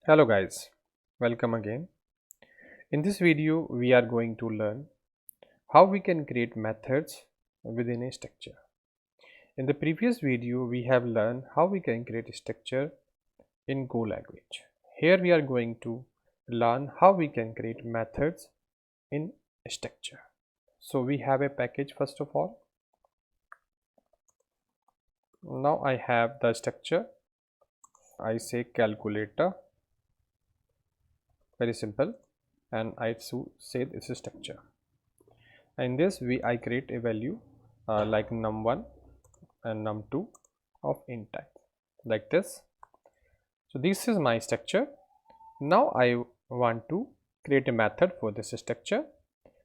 Hello guys, welcome again. In this video we are going to learn how we can create methods within a structure. In the previous video we have learned how we can create a structure in Go language. Here we are going to learn how we can create methods in a structure. So we have a package first of all. Now I have the structure. I say calculator, very simple, and I say this is structure. In this I create a value like num1 and num2 of int type like this. So this is my structure. Now I want to create a method for this structure.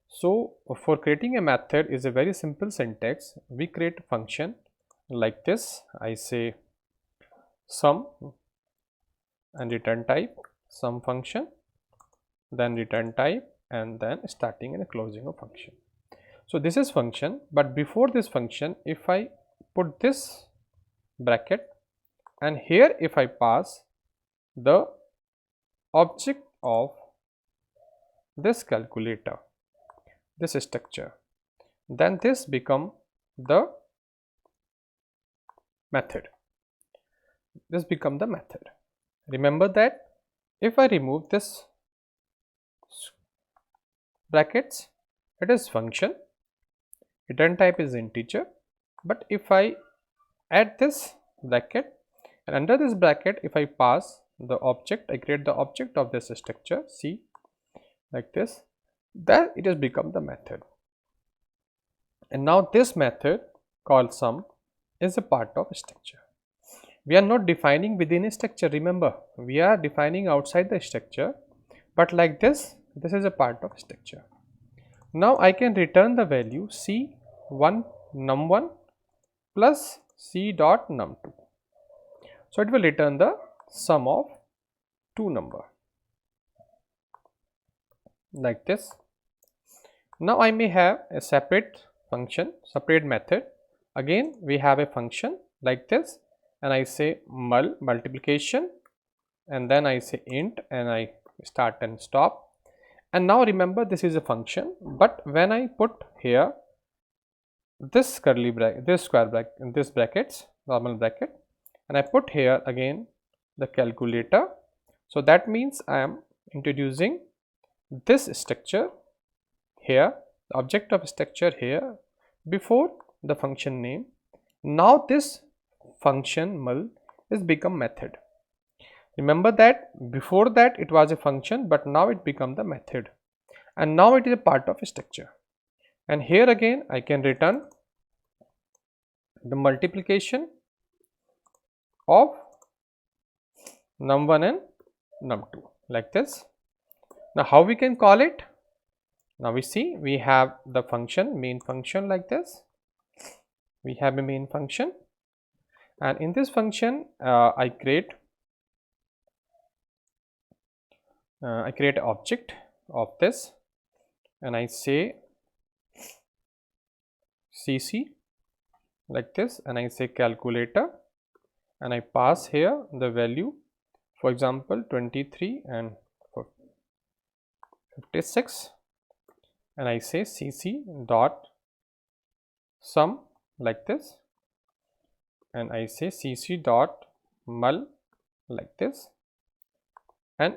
So for creating a method is a very simple syntax. We create a function like this. I say sum and return type sum function, then return type, and then starting and closing a function. So this is function, but before this function, if I put this bracket and here if I pass the object of this calculator, this structure, then this become the method. This become the method. Remember that if I remove this brackets, it is function, return type is integer, but if I add this bracket and under this bracket if I pass the object, I create the object of this structure C like this, then it has become the method. And now this method called sum is a part of structure. We are not defining within a structure, remember, we are defining outside the structure, but like this is a part of structure. Now I can return the value C1 num1 plus C dot num2. So it will return the sum of two number like this. Now I may have a separate function, separate method. Again we have a function like this, and I say multiplication, and then I say int, and I start and stop. And now remember this is a function, but when I put here this curly bracket, this square bracket, this brackets, normal bracket, and I put here again the calculator, so that means I am introducing this structure here, the object of structure here before the function name. Now this function mul is become method. Remember that before that it was a function, but now it become the method, and now it is a part of a structure. And here again I can return the multiplication of num1 and num2 like this. Now how we can call it? Now we see we have the function, main function like this. We have a main function, and in this function I create an object of this, and I say cc like this, and I say calculator, and I pass here the value, for example 23 and 56, and I say cc dot sum like this, and I say cc dot mul like this, and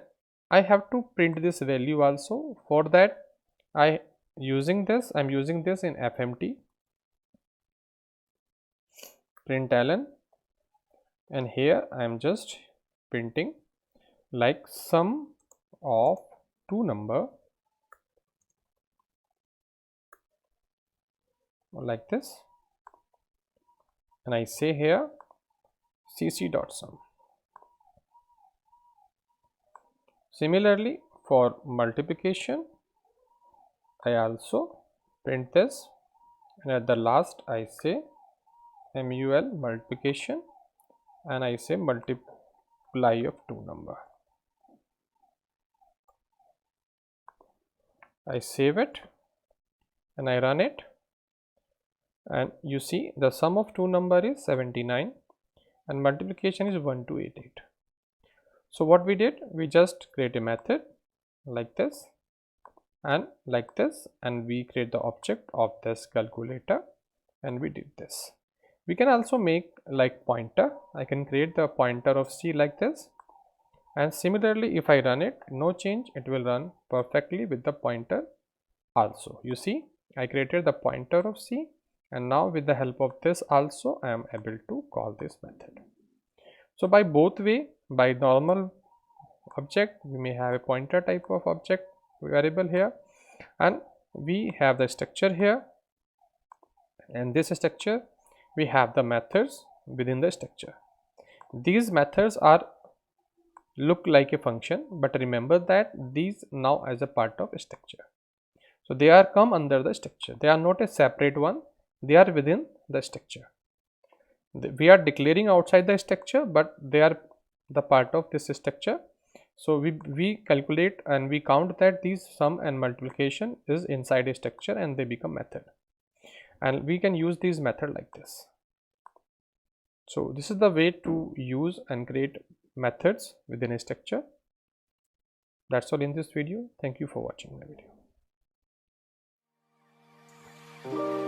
I have to print this value also. For that I'm using this in fmt println, and here I am just printing like sum of two number like this, and I say here cc dot sum. Similarly for multiplication I also print this, and at the last I say mul multiplication, and I say multiply of two number. I save it and I run it, and you see the sum of two number is 79 and multiplication is 1288. So what we did, we just create a method like this and like this, and we create the object of this calculator, and we did this. We can also make like pointer. I can create the pointer of C like this, and similarly if I run it, no change, it will run perfectly with the pointer also. You see, I created the pointer of C, and now with the help of this also I am able to call this method. So by both way, by normal object, we may have a pointer type of object variable here, and we have the structure here, and this structure we have the methods within the structure. These methods are look like a function, but remember that these now as a part of a structure. So they are come under the structure. They are not a separate one. They are within the structure. We are declaring outside the structure, but they are the part of this structure. So we calculate and we count that these sum and multiplication is inside a structure, and they become method. And we can use these method like this. So this is the way to use and create methods within a structure. That's all in this video. Thank you for watching my video.